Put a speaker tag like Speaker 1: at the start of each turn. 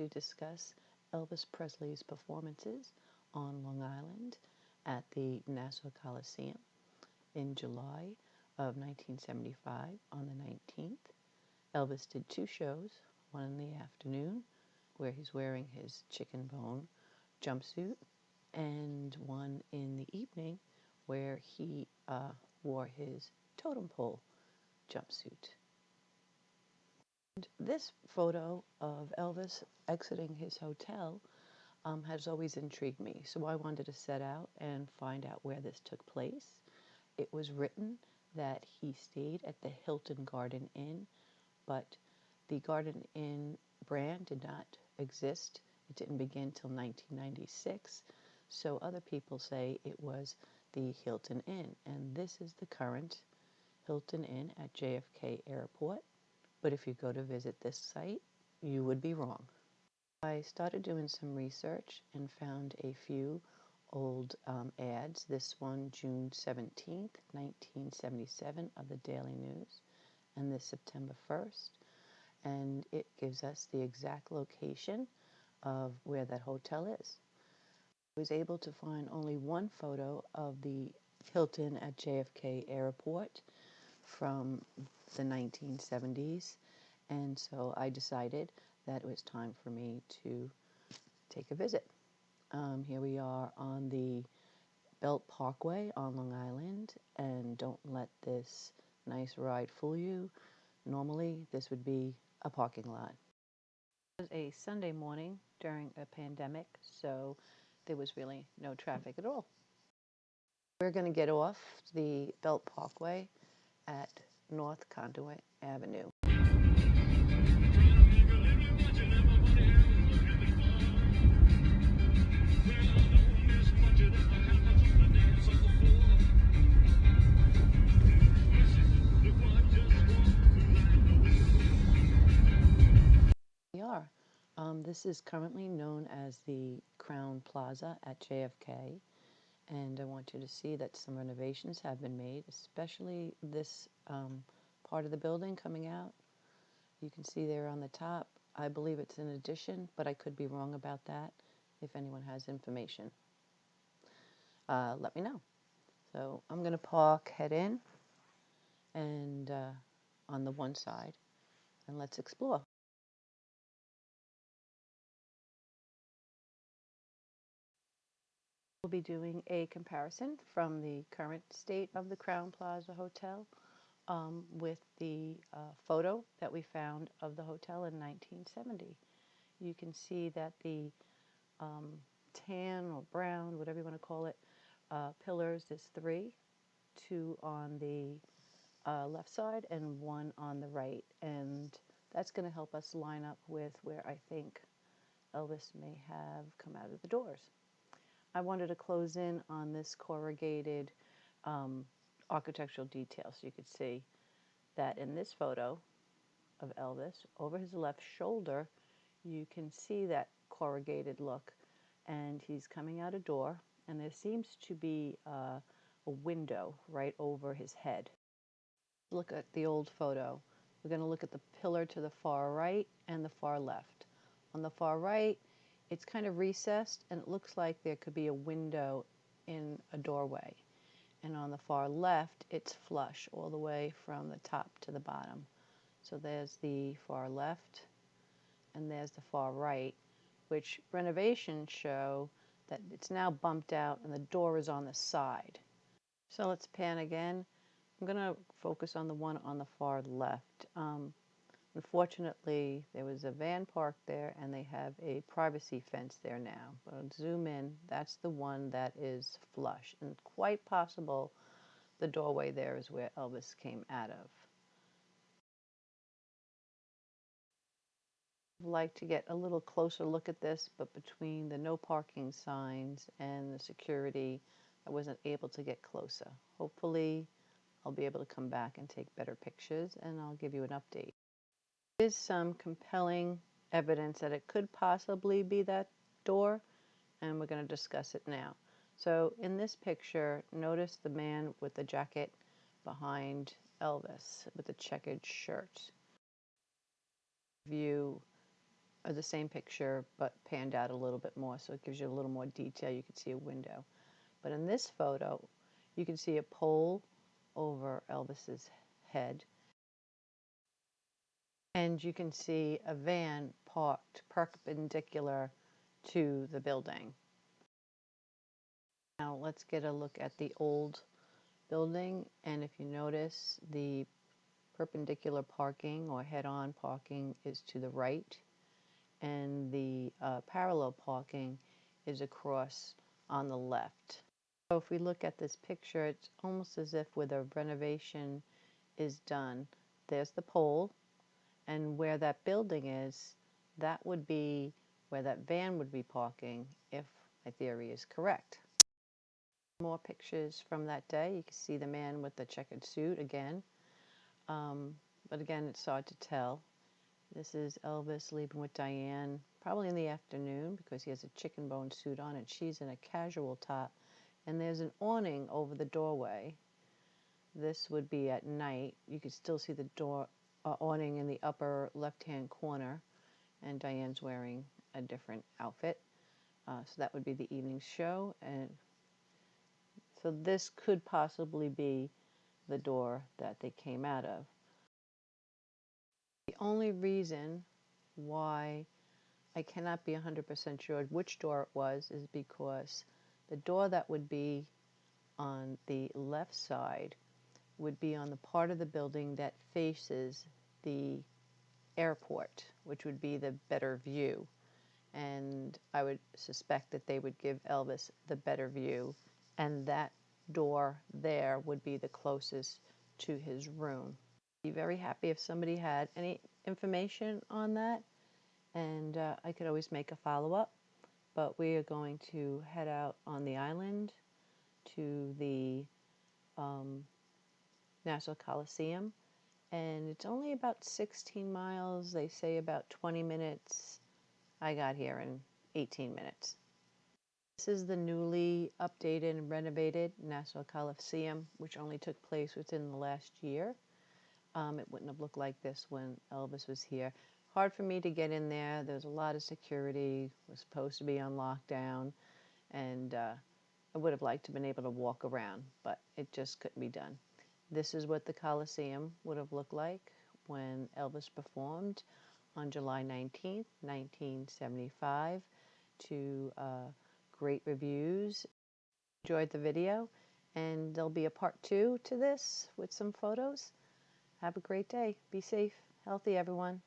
Speaker 1: to discuss Elvis Presley's performances on Long Island at the Nassau Coliseum in July of 1975 on the 19th. Elvis did two shows, one in the afternoon where he's wearing his chicken bone jumpsuit, and one in the evening where he wore his totem pole jumpsuit. And this photo of Elvis exiting his hotel has always intrigued me, so I wanted to set out and find out where this took place. It was written that he stayed at the Hilton Garden Inn, but the Garden Inn brand did not exist. It didn't begin till 1996, so other people say it was the Hilton Inn, and this is the current Hilton Inn at JFK Airport. But if you go to visit this site, you would be wrong. I started doing some research and found a few old ads. This one, June 17th, 1977, of the Daily News, and this September 1st. And it gives us the exact location of where that hotel is. I was able to find only one photo of the Hilton at JFK Airport from the 1970s, and so I decided that it was time for me to take a visit. Here we are on the Belt Parkway on Long Island, and don't let this nice ride fool you. Normally, this would be a parking lot. It was a Sunday morning during a pandemic, so there was really no traffic at all. We're going to get off the Belt Parkway at North Conduit Avenue. We are. This is currently known as the Crown Plaza at JFK, and I want you to see that some renovations have been made, especially this part of the building coming out. You can see there on the top. I believe it's an addition, but I could be wrong about that. If anyone has information, let me know. So I'm going to park, head in, and on the one side, and let's explore. We'll be doing a comparison from the current state of the Crown Plaza Hotel with the photo that we found of the hotel in 1970. You can see that the tan or brown, whatever you want to call it, pillars, there's three, two on the left side and one on the right, and that's going to help us line up with where I think Elvis may have come out of the doors. I wanted to close in on this corrugated architectural detail, so you could see that in this photo of Elvis, over his left shoulder, you can see that corrugated look, and he's coming out a door, and there seems to be a window right over his head. Look at the old photo. We're going to look at the pillar to the far right and the far left. On the far right, it's kind of recessed, and it looks like there could be a window in a doorway. And on the far left, it's flush all the way from the top to the bottom. So there's the far left, and there's the far right, which renovations show that it's now bumped out and the door is on the side. So let's pan again. I'm going to focus on the one on the far left. Unfortunately, there was a van parked there, and they have a privacy fence there now. But I'll zoom in. That's the one that is flush, and quite possible the doorway there is where Elvis came out of. I'd like to get a little closer look at this, but between the no parking signs and the security, I wasn't able to get closer. Hopefully, I'll be able to come back and take better pictures, and I'll give you an update. There is some compelling evidence that it could possibly be that door, and we're going to discuss it now. So in this picture, notice the man with the jacket behind Elvis with the checkered shirt. View or the same picture but panned out a little bit more, so it gives you a little more detail. You can see a window. But in this photo, you can see a pole over Elvis's head, and you can see a van parked perpendicular to the building. Now let's get a look at the old building, and if you notice, the perpendicular parking or head-on parking is to the right, and the parallel parking is across on the left. So if we look at this picture, it's almost as if where the renovation is done, there's the pole, and where that building is, that would be where that van would be parking if my theory is correct. More pictures from that day. You can see the man with the checkered suit again. But again, it's hard to tell. This is Elvis leaving with Diane, probably in the afternoon because he has a chicken bone suit on and she's in a casual top. And there's an awning over the doorway. This would be at night. You can still see the door awning in the upper left-hand corner, and Diane's wearing a different outfit. So that would be the evening show. And so this could possibly be the door that they came out of. The only reason why I cannot be 100% sure which door it was is because the door that would be on the left side would be on the part of the building that faces the airport, which would be the better view. And I would suspect that they would give Elvis the better view, and that door there would be the closest to his room. I'd be very happy if somebody had any information on that, and I could always make a follow-up. But we are going to head out on the island to the Nassau Coliseum, and it's only about 16 miles. They say about 20 minutes. I got here in 18 minutes. This is the newly updated and renovated Nassau Coliseum, which only took place within the last year. It wouldn't have looked like this when Elvis was here. Hard for me to get in there. There's a lot of security. We're supposed to be on lockdown, and I would have liked to have been able to walk around, but it just couldn't be done. This is what the Coliseum would have looked like when Elvis performed on July 19th, 1975, to great reviews. Enjoyed the video, and there'll be a part 2 to this with some photos. Have a great day. Be safe, healthy, everyone.